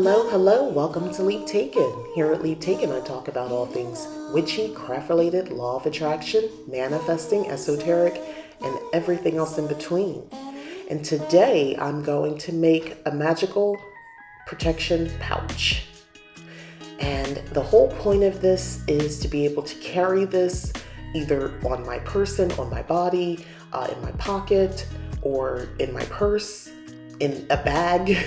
Hello, hello, welcome to Leap Taken. Here at Leap Taken, I talk about all things witchy, craft related, law of attraction, manifesting, esoteric, and everything else in between. And today I'm going to make a magical protection pouch. And the whole point of this is to be able to carry this either on my person, on my body, in my pocket, or in my purse, in a bag.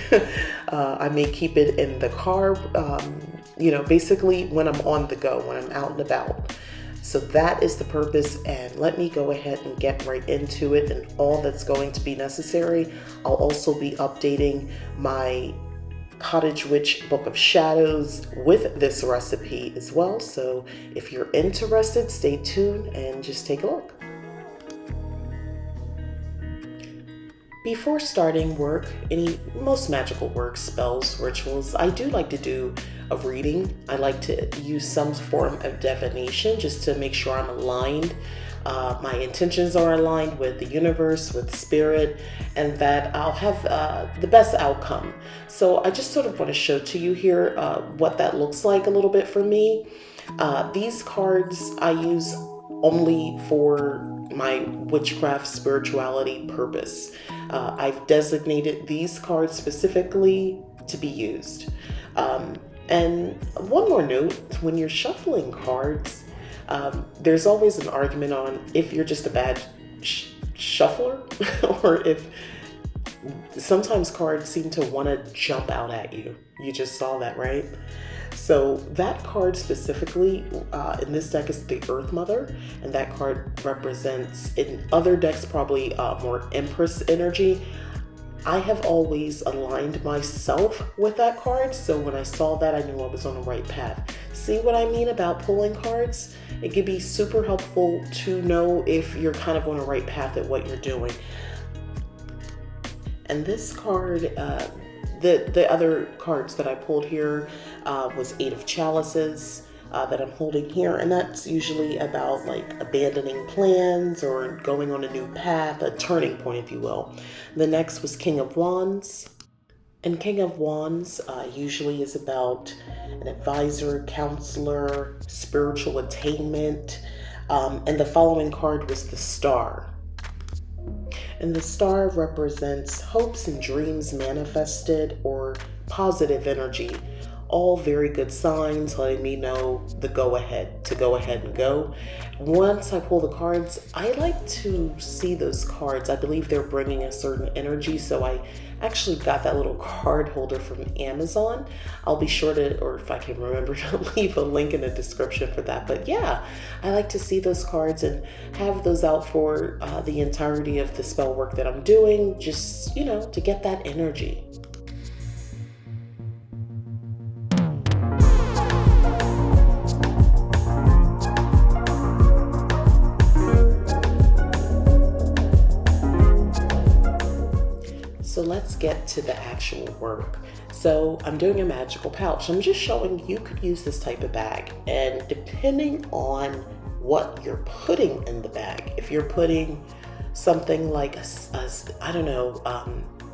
I may keep it in the car, basically when I'm on the go, when I'm out and about. So that is the purpose, and let me go ahead and get right into it and all that's going to be necessary. I'll also be updating my Cottage Witch Book of Shadows with this recipe as well. So if you're interested, stay tuned and just take a look. Before starting work, most magical work, spells, rituals, I do like to do a reading. I like to use some form of divination just to make sure I'm aligned. My intentions are aligned with the universe, with spirit, and that I'll have the best outcome. So I just sort of want to show to you here what that looks like a little bit for me. These cards I use only for my witchcraft spirituality purpose. I've designated these cards specifically to be used. And one more note, when you're shuffling cards, there's always an argument on if you're just a bad shuffler or if sometimes cards seem to want to jump out at you. You just saw that, right? So that card specifically in this deck is the Earth Mother, and that card represents, in other decks, probably more Empress energy. I have always aligned myself with that card, so when I saw that, I knew I was on the right path. See what I mean about pulling cards? It can be super helpful to know if you're kind of on the right path at what you're doing. And this card, the other cards that I pulled here was Eight of Chalices that I'm holding here, and that's usually about like abandoning plans or going on a new path, a turning point, if you will. The next was King of Wands, and King of Wands usually is about an advisor, counselor, spiritual attainment, and the following card was the Star. And the Star represents hopes and dreams manifested or positive energy. All very good signs letting me know the go ahead, to go ahead and go. Once I pull the cards, I like to see those cards. I believe they're bringing a certain energy, so I actually got that little card holder from Amazon. I'll be sure to, or if I can remember, to leave a link in the description for that. But yeah, I like to see those cards and have those out for the entirety of the spell work that I'm doing, just, to get that energy. So let's get to the actual work. So I'm doing a magical pouch. I'm just showing you could use this type of bag, and depending on what you're putting in the bag, if you're putting something like a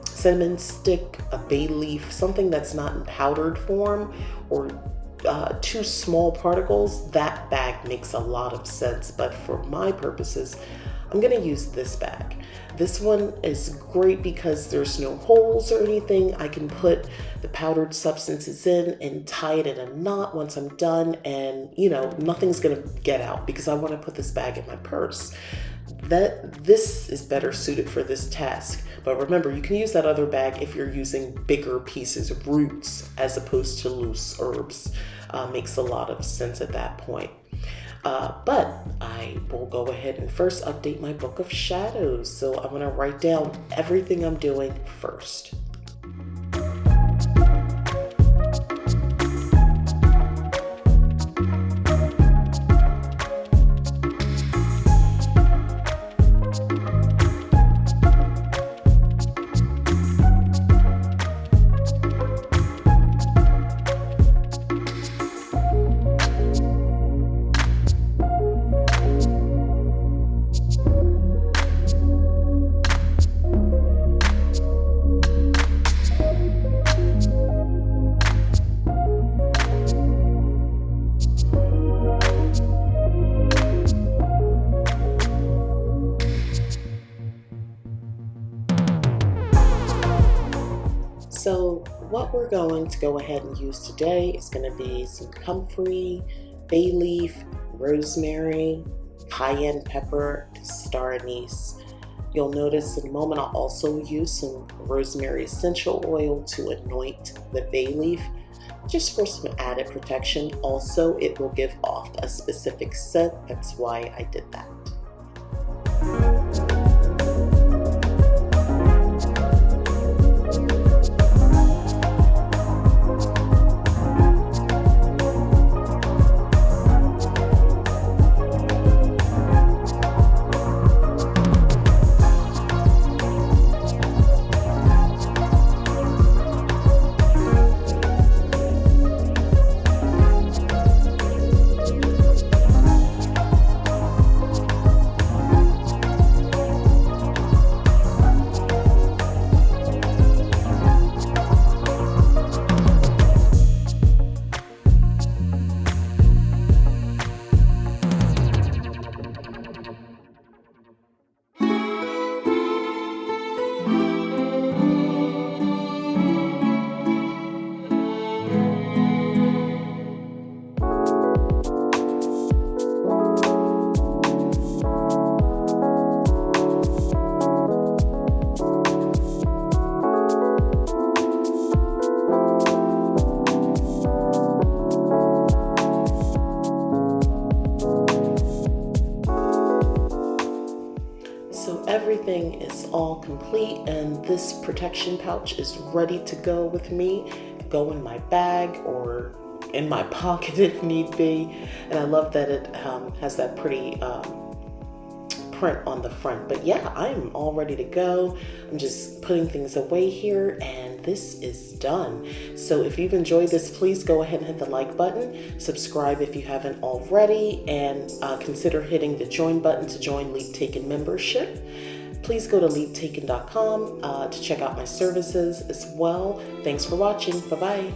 cinnamon stick, a bay leaf, something that's not in powdered form, or two small particles, that bag makes a lot of sense. But for my purposes, I'm going to use this bag. This one is great because there's no holes or anything. I can put the powdered substances in and tie it in a knot once I'm done, and nothing's going to get out because I want to put this bag in my purse. This is better suited for this task. But remember, you can use that other bag if you're using bigger pieces of roots as opposed to loose herbs. Makes a lot of sense at that point. But I will go ahead and first update my Book of Shadows. So I'm going to write down everything I'm doing first. we're going to go ahead and use today is going to be some comfrey, bay leaf, rosemary, cayenne pepper, and star anise. You'll notice in a moment I'll also use some rosemary essential oil to anoint the bay leaf, just for some added protection. Also, it will give off a specific scent. That's why I did that. So everything is all complete, and this protection pouch is ready to go with me. Go in my bag or in my pocket if need be. And I love that it has that pretty print on the front. But yeah, I'm all ready to go. I'm just putting things away here, and this is done. So if you've enjoyed this, please go ahead and hit the like button, subscribe if you haven't already, and consider hitting the join button to join Leap Taken membership. Please go to leaptaken.com to check out my services as well. Thanks for watching. Bye-bye.